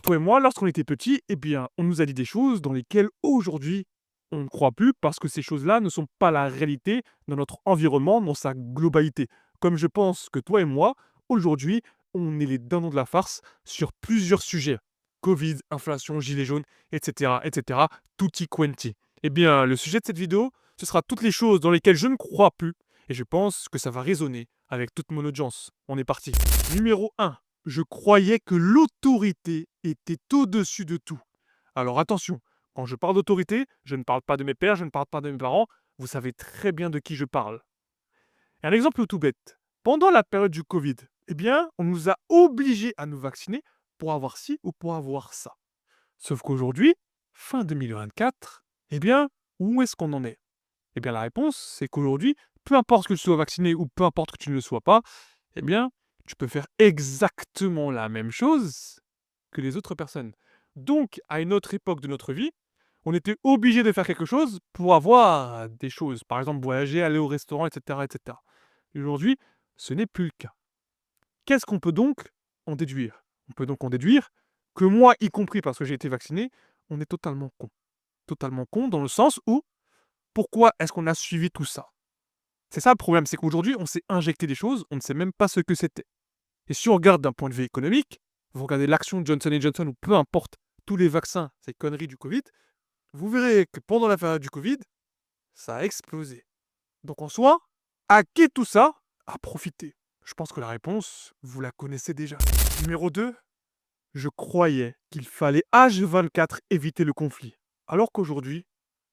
toi et moi, lorsqu'on était petits, on nous a dit des choses dans lesquelles aujourd'hui on ne croit plus parce que ces choses-là ne sont pas la réalité dans notre environnement, dans sa globalité. Comme je pense que toi et moi, aujourd'hui, on est les dindons de la farce sur plusieurs sujets. Covid, inflation, gilets jaunes, etc., etc., tutti quanti. Le sujet de cette vidéo, ce sera toutes les choses dans lesquelles je ne crois plus et je pense que ça va résonner avec toute mon audience. On est parti. Numéro 1. Je croyais que l'autorité était au-dessus de tout. Alors attention, quand je parle d'autorité, je ne parle pas de mes pères, je ne parle pas de mes parents. Vous savez très bien de qui je parle. Un exemple tout bête. Pendant la période du Covid, on nous a obligés à nous vacciner pour avoir ci ou pour avoir ça. Sauf qu'aujourd'hui, fin 2024, où est-ce qu'on en est? La réponse, c'est qu'aujourd'hui, peu importe que tu sois vacciné ou peu importe que tu ne le sois pas, tu peux faire exactement la même chose que les autres personnes. Donc, à une autre époque de notre vie, on était obligé de faire quelque chose pour avoir des choses. Par exemple, voyager, aller au restaurant, etc., etc. Aujourd'hui, ce n'est plus le cas. Qu'est-ce qu'on peut donc en déduire? On peut donc en déduire que moi, y compris parce que j'ai été vacciné, on est totalement con. Totalement con dans le sens où, pourquoi est-ce qu'on a suivi tout ça? C'est ça le problème, c'est qu'aujourd'hui, on s'est injecté des choses, on ne sait même pas ce que c'était. Et si on regarde d'un point de vue économique, vous regardez l'action de Johnson Johnson ou peu importe tous les vaccins, ces conneries du Covid, vous verrez que pendant la période du Covid, ça a explosé. Donc en soi, à qui tout ça a profité? Je pense que la réponse, vous la connaissez déjà. Numéro 2, je croyais qu'il fallait H24 éviter le conflit. Alors qu'aujourd'hui,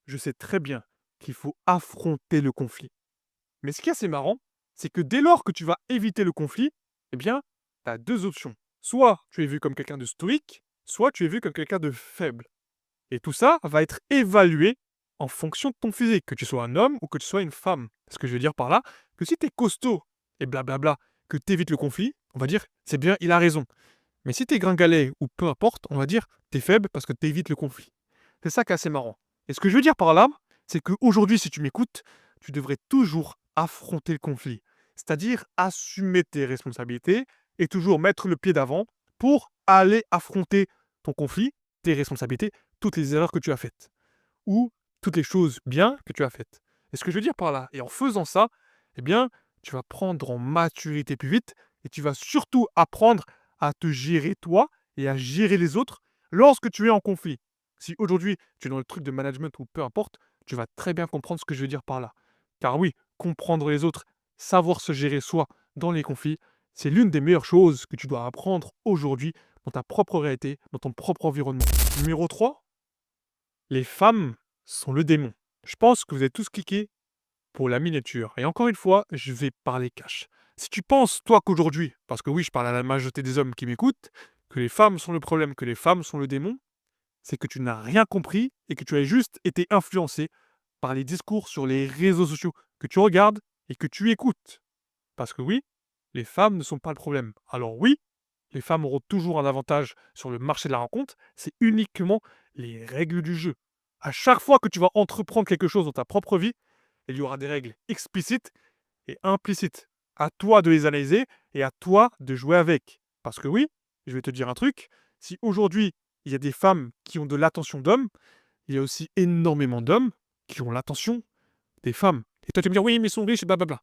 je sais très bien qu'il faut affronter le conflit. Mais ce qui est assez marrant, c'est que dès lors que tu vas éviter le conflit, tu as deux options. Soit tu es vu comme quelqu'un de stoïque, soit tu es vu comme quelqu'un de faible. Et tout ça va être évalué en fonction de ton physique, que tu sois un homme ou que tu sois une femme. Ce que je veux dire par là, que si tu es costaud et blablabla, que tu évites le conflit, on va dire, c'est bien, il a raison. Mais si tu es gringalet ou peu importe, on va dire, tu es faible parce que tu évites le conflit. C'est ça qui est assez marrant. Et ce que je veux dire par là, c'est qu'aujourd'hui, si tu m'écoutes, tu devrais toujours affronter le conflit. C'est-à-dire assumer tes responsabilités et toujours mettre le pied d'avant pour aller affronter ton conflit, tes responsabilités, toutes les erreurs que tu as faites. Ou toutes les choses bien que tu as faites. Et ce que je veux dire par là, et en faisant ça, tu vas prendre en maturité plus vite et tu vas surtout apprendre à te gérer toi et à gérer les autres lorsque tu es en conflit. Si aujourd'hui tu es dans le truc de management ou peu importe, tu vas très bien comprendre ce que je veux dire par là. Car oui, comprendre les autres, savoir se gérer soi dans les conflits, c'est l'une des meilleures choses que tu dois apprendre aujourd'hui dans ta propre réalité, dans ton propre environnement. Numéro 3, les femmes sont le démon. Je pense que vous êtes tous cliqués pour la miniature. Et encore une fois, je vais parler cash. Si tu penses, toi, qu'aujourd'hui, parce que oui, je parle à la majorité des hommes qui m'écoutent, que les femmes sont le problème, que les femmes sont le démon, c'est que tu n'as rien compris et que tu as juste été influencé par les discours sur les réseaux sociaux que tu regardes et que tu écoutes. Parce que oui, les femmes ne sont pas le problème. Alors oui, les femmes auront toujours un avantage sur le marché de la rencontre, c'est uniquement les règles du jeu. À chaque fois que tu vas entreprendre quelque chose dans ta propre vie, il y aura des règles explicites et implicites. À toi de les analyser et à toi de jouer avec. Parce que oui, je vais te dire un truc, si aujourd'hui il y a des femmes qui ont de l'attention d'hommes, il y a aussi énormément d'hommes qui ont l'attention des femmes. Et toi tu vas me dire oui mais ils sont riches et blablabla.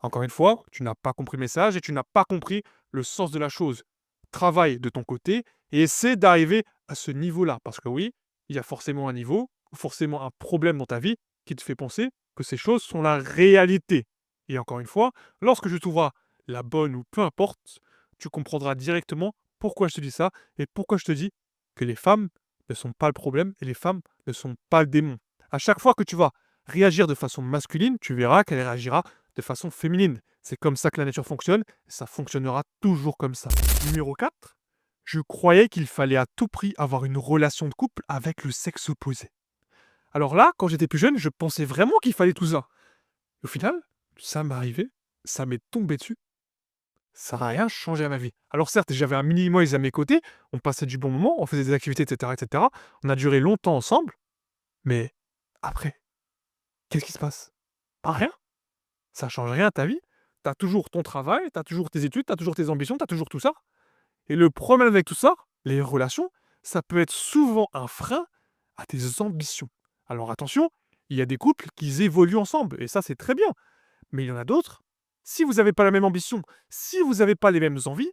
Encore une fois, tu n'as pas compris le message et tu n'as pas compris le sens de la chose. Travaille de ton côté et essaie d'arriver à ce niveau-là. Parce que oui, il y a forcément un niveau, forcément un problème dans ta vie qui te fait penser que ces choses sont la réalité. Et encore une fois, lorsque je trouverai la bonne ou peu importe, tu comprendras directement pourquoi je te dis ça et pourquoi je te dis que les femmes ne sont pas le problème et les femmes ne sont pas le démon. À chaque fois que tu vas réagir de façon masculine, tu verras qu'elle réagira de façon féminine. C'est comme ça que la nature fonctionne, et ça fonctionnera toujours comme ça. Numéro 4, je croyais qu'il fallait à tout prix avoir une relation de couple avec le sexe opposé. Alors là, quand j'étais plus jeune, je pensais vraiment qu'il fallait tout ça. Au final, ça m'est arrivé, ça m'est tombé dessus, ça n'a rien changé à ma vie. Alors certes, j'avais un mini-moise à mes côtés, on passait du bon moment, on faisait des activités, etc., etc. On a duré longtemps ensemble, mais après, qu'est-ce qui se passe? Pas rien. Ça change rien à ta vie. Tu as toujours ton travail, tu as toujours tes études, tu as toujours tes ambitions, tu as toujours tout ça. Et le problème avec tout ça, les relations, ça peut être souvent un frein à tes ambitions. Alors attention, il y a des couples qui évoluent ensemble, et ça c'est très bien. Mais il y en a d'autres, si vous n'avez pas la même ambition, si vous n'avez pas les mêmes envies,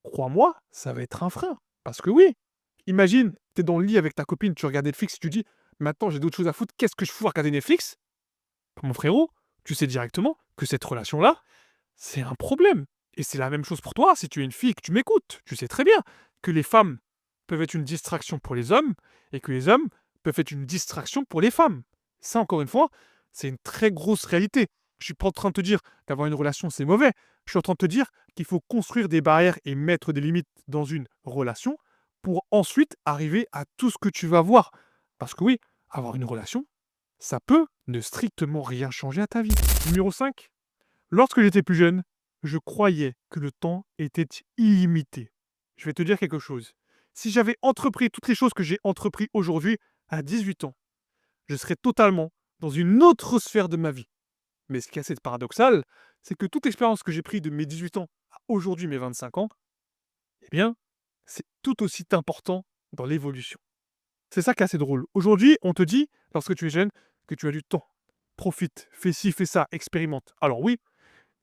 crois-moi, ça va être un frein. Parce que oui, imagine, tu es dans le lit avec ta copine, tu regardes Netflix, tu dis, maintenant j'ai d'autres choses à foutre, qu'est-ce que je fous à regarder Netflix? Mon frérot, tu sais directement que cette relation-là, c'est un problème. Et c'est la même chose pour toi si tu es une fille et que tu m'écoutes. Tu sais très bien que les femmes peuvent être une distraction pour les hommes et que les hommes peuvent être une distraction pour les femmes. Ça, encore une fois, c'est une très grosse réalité. Je suis pas en train de te dire qu'avoir une relation, c'est mauvais. Je suis en train de te dire qu'il faut construire des barrières et mettre des limites dans une relation pour ensuite arriver à tout ce que tu vas voir. Parce que oui, avoir une relation, ça peut ne strictement rien changer à ta vie. Numéro 5. Lorsque j'étais plus jeune, je croyais que le temps était illimité. Je vais te dire quelque chose. Si j'avais entrepris toutes les choses que j'ai entrepris aujourd'hui à 18 ans, je serais totalement dans une autre sphère de ma vie. Mais ce qui est assez paradoxal, c'est que toute expérience que j'ai prise de mes 18 ans à aujourd'hui mes 25 ans, eh bien, c'est tout aussi important dans l'évolution. C'est ça qui est assez drôle. Aujourd'hui, on te dit, lorsque tu es jeune, que tu as du temps. Profite, fais ci, fais ça, expérimente. Alors oui,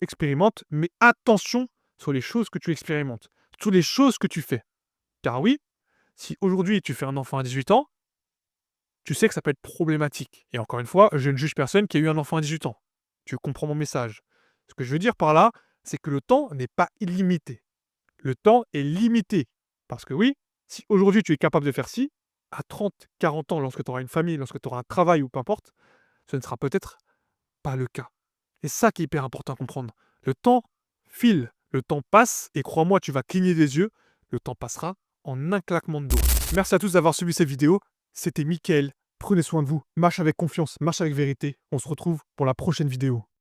expérimente, mais attention sur les choses que tu expérimentes, sur les choses que tu fais. Car oui, si aujourd'hui tu fais un enfant à 18 ans, tu sais que ça peut être problématique. Et encore une fois, je ne juge personne qui a eu un enfant à 18 ans. Tu comprends mon message. Ce que je veux dire par là, c'est que le temps n'est pas illimité. Le temps est limité. Parce que oui, si aujourd'hui tu es capable de faire ci, à 30, 40 ans, lorsque tu auras une famille, lorsque tu auras un travail ou peu importe, ce ne sera peut-être pas le cas. Et ça qui est hyper important à comprendre. Le temps file, le temps passe, et crois-moi, tu vas cligner des yeux, le temps passera en un claquement de doigts. Merci à tous d'avoir suivi cette vidéo. C'était Mickaël. Prenez soin de vous. Marche avec confiance, marche avec vérité. On se retrouve pour la prochaine vidéo.